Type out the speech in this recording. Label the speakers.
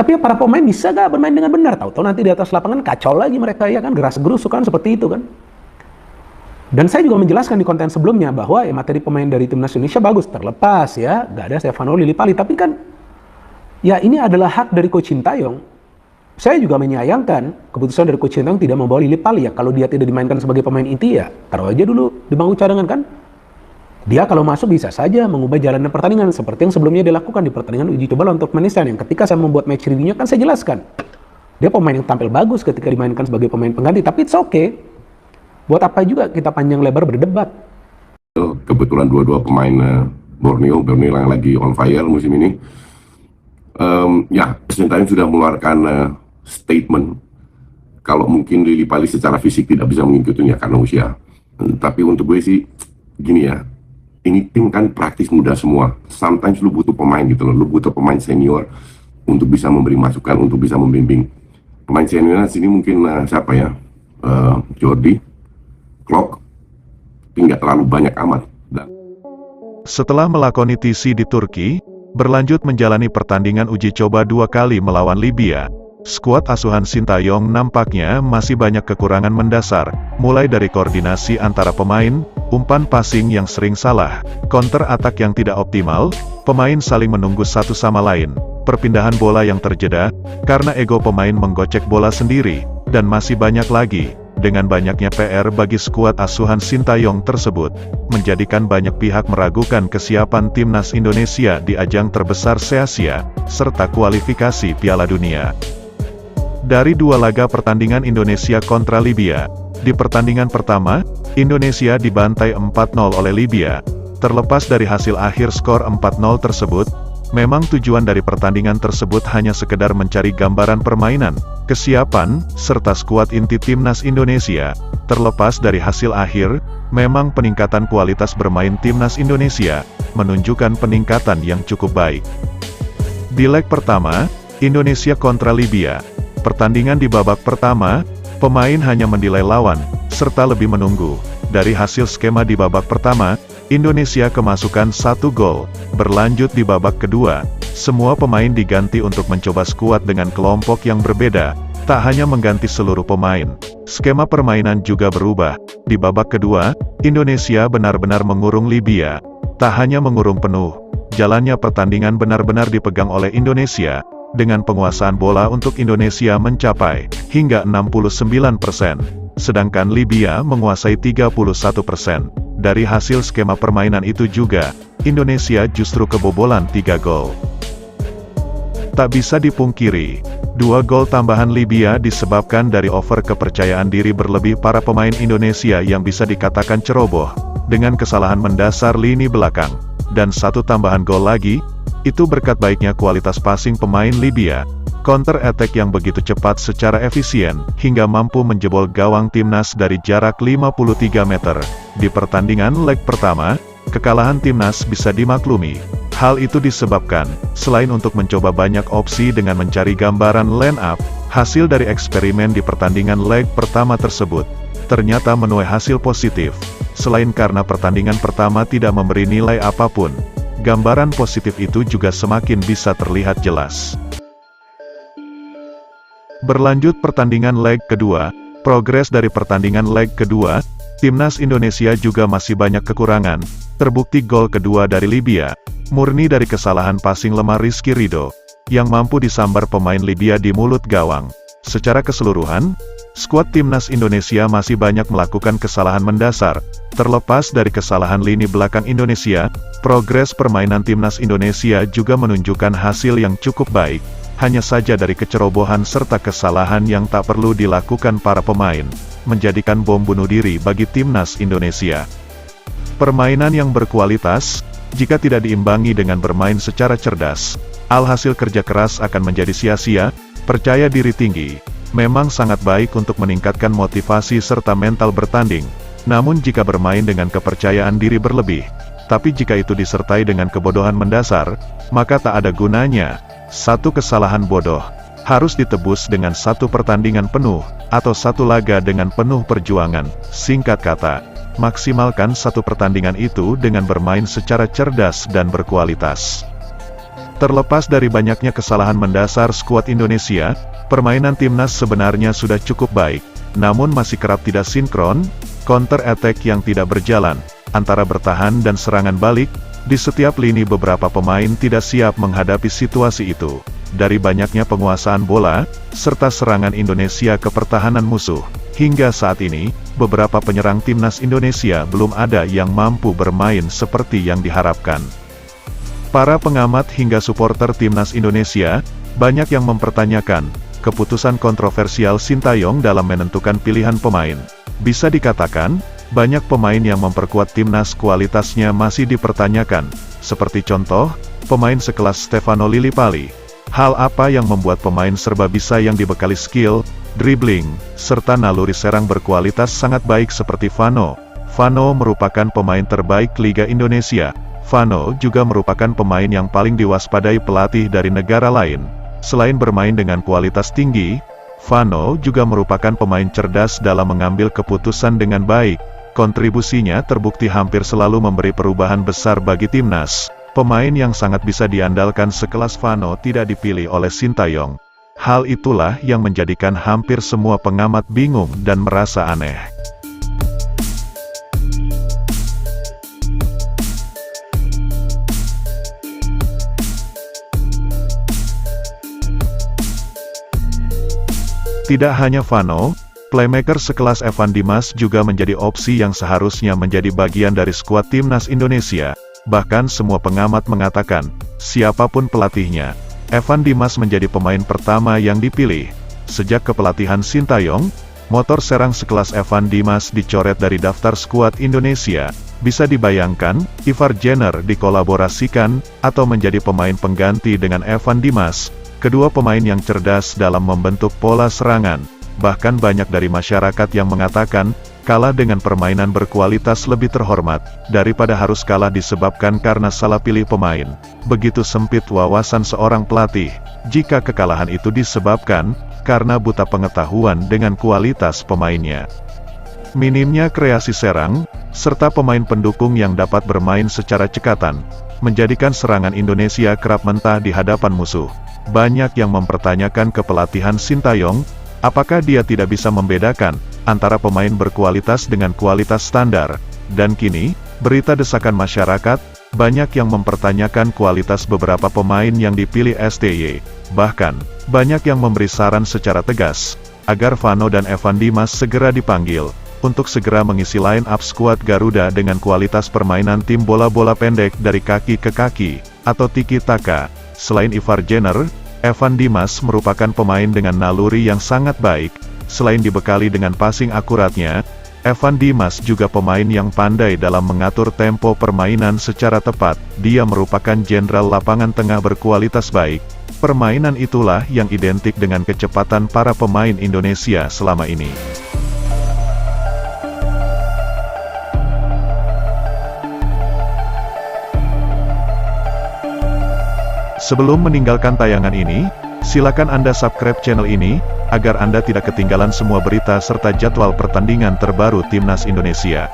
Speaker 1: Tapi para pemain bisa gak bermain dengan benar? Tahu-tahu nanti di atas lapangan kacau lagi mereka, ya kan, geras-gerusuk kan, seperti itu kan. Dan saya juga menjelaskan di konten sebelumnya bahwa materi pemain dari timnas Indonesia bagus, terlepas ya, gak ada Stefano Lillipali. Tapi kan, ya ini adalah hak dari Coach Sintayong. Saya juga menyayangkan keputusan dari Coach Sintayong tidak membawa Lillipali ya. Kalau dia tidak dimainkan sebagai pemain inti ya, taruh aja dulu di bangku cadangan kan. Dia kalau masuk bisa saja mengubah jalannya pertandingan seperti yang sebelumnya dilakukan di pertandingan uji coba lawan Turkmenistan, yang ketika saya membuat match review-nya kan saya jelaskan. Dia pemain yang tampil bagus ketika dimainkan sebagai pemain pengganti, tapi it's okay. Buat apa juga kita panjang lebar berdebat.
Speaker 2: Kebetulan dua-dua pemain Borneo yang lagi on fire musim ini. Ya, Sintayong sudah mengeluarkan statement kalau mungkin Lillipali secara fisik tidak bisa mengikutinya karena usia. Tapi untuk gue sih gini ya, ini tim kan praktis muda semua. Sometimes lu butuh pemain gitu loh, lu butuh pemain senior untuk bisa memberi masukan, untuk bisa membimbing. Pemain senior sini mungkin siapa ya? Jordi, Klok, tidak terlalu banyak amat.
Speaker 3: Setelah melakoni TC di Turki, berlanjut menjalani pertandingan uji coba 2 kali melawan Libya, skuad asuhan Sintayong nampaknya masih banyak kekurangan mendasar, mulai dari koordinasi antara pemain, umpan passing yang sering salah, counter attack yang tidak optimal, pemain saling menunggu satu sama lain, perpindahan bola yang terjeda, karena ego pemain menggocek bola sendiri, dan masih banyak lagi. Dengan banyaknya PR bagi skuad asuhan Sintayong tersebut, menjadikan banyak pihak meragukan kesiapan timnas Indonesia di ajang terbesar se-Asia, serta kualifikasi Piala Dunia. Dari 2 laga pertandingan Indonesia kontra Libya, di pertandingan pertama, Indonesia dibantai 4-0 oleh Libya. Terlepas dari hasil akhir skor 4-0 tersebut, memang tujuan dari pertandingan tersebut hanya sekedar mencari gambaran permainan, kesiapan, serta skuad inti timnas Indonesia. Terlepas dari hasil akhir, memang peningkatan kualitas bermain timnas Indonesia menunjukkan peningkatan yang cukup baik. Di leg pertama, Indonesia kontra Libya. Pertandingan di babak pertama, pemain hanya menilai lawan, serta lebih menunggu. Dari hasil skema di babak pertama, Indonesia kemasukan 1 gol. Berlanjut di babak kedua, semua pemain diganti untuk mencoba skuad dengan kelompok yang berbeda. Tak hanya mengganti seluruh pemain, skema permainan juga berubah. Di babak kedua, Indonesia benar-benar mengurung Libya. Tak hanya mengurung penuh, jalannya pertandingan benar-benar dipegang oleh Indonesia, dengan penguasaan bola untuk Indonesia mencapai hingga 69%, sedangkan Libya menguasai 31%. Dari hasil skema permainan itu juga, Indonesia justru kebobolan 3 gol. Tak bisa dipungkiri, 2 gol tambahan Libya disebabkan dari over kepercayaan diri berlebih para pemain Indonesia yang bisa dikatakan ceroboh, dengan kesalahan mendasar lini belakang, dan 1 tambahan gol lagi, itu berkat baiknya kualitas passing pemain Libya, counter attack yang begitu cepat secara efisien, hingga mampu menjebol gawang timnas dari jarak 53 meter. Di pertandingan leg pertama, kekalahan timnas bisa dimaklumi. Hal itu disebabkan, selain untuk mencoba banyak opsi dengan mencari gambaran line up, hasil dari eksperimen di pertandingan leg pertama tersebut, ternyata menuai hasil positif. Selain karena pertandingan pertama tidak memberi nilai apapun, gambaran positif itu juga semakin bisa terlihat jelas. Berlanjut pertandingan leg kedua, progres dari pertandingan leg kedua, timnas Indonesia juga masih banyak kekurangan. Terbukti gol kedua dari Libya, murni dari kesalahan passing lemah Rizky Ridho, yang mampu disambar pemain Libya di mulut gawang. Secara keseluruhan, skuad timnas Indonesia masih banyak melakukan kesalahan mendasar. Terlepas dari kesalahan lini belakang Indonesia, progres permainan timnas Indonesia juga menunjukkan hasil yang cukup baik. Hanya saja dari kecerobohan serta kesalahan yang tak perlu dilakukan para pemain, menjadikan bom bunuh diri bagi timnas Indonesia. Permainan yang berkualitas, jika tidak diimbangi dengan bermain secara cerdas, alhasil kerja keras akan menjadi sia-sia. Percaya diri tinggi memang sangat baik untuk meningkatkan motivasi serta mental bertanding. Namun jika bermain dengan kepercayaan diri berlebih, tapi jika itu disertai dengan kebodohan mendasar, maka tak ada gunanya. Satu kesalahan bodoh harus ditebus dengan 1 pertandingan penuh, atau 1 laga dengan penuh perjuangan. Singkat kata, maksimalkan 1 pertandingan itu dengan bermain secara cerdas dan berkualitas. Terlepas dari banyaknya kesalahan mendasar skuad Indonesia, permainan timnas sebenarnya sudah cukup baik, namun masih kerap tidak sinkron, counter attack yang tidak berjalan, antara bertahan dan serangan balik, di setiap lini beberapa pemain tidak siap menghadapi situasi itu. Dari banyaknya penguasaan bola, serta serangan Indonesia ke pertahanan musuh, hingga saat ini, beberapa penyerang timnas Indonesia belum ada yang mampu bermain seperti yang diharapkan. Para pengamat hingga supporter timnas Indonesia, banyak yang mempertanyakan keputusan kontroversial Sintayong dalam menentukan pilihan pemain. Bisa dikatakan, banyak pemain yang memperkuat timnas kualitasnya masih dipertanyakan, seperti contoh, pemain sekelas Stefano Lillipali. Hal apa yang membuat pemain serba bisa yang dibekali skill, dribbling, serta naluri serang berkualitas sangat baik seperti Vano? Vano merupakan pemain terbaik Liga Indonesia. Vano juga merupakan pemain yang paling diwaspadai pelatih dari negara lain. Selain bermain dengan kualitas tinggi, Vano juga merupakan pemain cerdas dalam mengambil keputusan dengan baik. Kontribusinya terbukti hampir selalu memberi perubahan besar bagi timnas. Pemain yang sangat bisa diandalkan sekelas Vano tidak dipilih oleh Sintayong. Hal itulah yang menjadikan hampir semua pengamat bingung dan merasa aneh. Tidak hanya Vano, playmaker sekelas Evan Dimas juga menjadi opsi yang seharusnya menjadi bagian dari skuad timnas Indonesia. Bahkan semua pengamat mengatakan, siapapun pelatihnya, Evan Dimas menjadi pemain pertama yang dipilih. Sejak kepelatihan Sintayong, motor serang sekelas Evan Dimas dicoret dari daftar skuad Indonesia. Bisa dibayangkan, Ivar Jenner dikolaborasikan, atau menjadi pemain pengganti dengan Evan Dimas. Kedua pemain yang cerdas dalam membentuk pola serangan. Bahkan banyak dari masyarakat yang mengatakan, kalah dengan permainan berkualitas lebih terhormat, daripada harus kalah disebabkan karena salah pilih pemain. Begitu sempit wawasan seorang pelatih, jika kekalahan itu disebabkan, karena buta pengetahuan dengan kualitas pemainnya. Minimnya kreasi serang, serta pemain pendukung yang dapat bermain secara cekatan, menjadikan serangan Indonesia kerap mentah di hadapan musuh. Banyak yang mempertanyakan kepelatihan Sintayong, apakah dia tidak bisa membedakan antara pemain berkualitas dengan kualitas standar. Dan kini, berita desakan masyarakat, banyak yang mempertanyakan kualitas beberapa pemain yang dipilih STY. Bahkan, banyak yang memberi saran secara tegas, agar Vano dan Evan Dimas segera dipanggil, untuk segera mengisi line up skuad Garuda dengan kualitas permainan tim bola-bola pendek dari kaki ke kaki, atau tiki-taka. Selain Ivar Jenner, Evan Dimas merupakan pemain dengan naluri yang sangat baik. Selain dibekali dengan passing akuratnya, Evan Dimas juga pemain yang pandai dalam mengatur tempo permainan secara tepat. Dia merupakan jenderal lapangan tengah berkualitas baik. Permainan itulah yang identik dengan kecepatan para pemain Indonesia selama ini. Sebelum meninggalkan tayangan ini, silakan Anda subscribe channel ini, agar Anda tidak ketinggalan semua berita serta jadwal pertandingan terbaru Timnas Indonesia.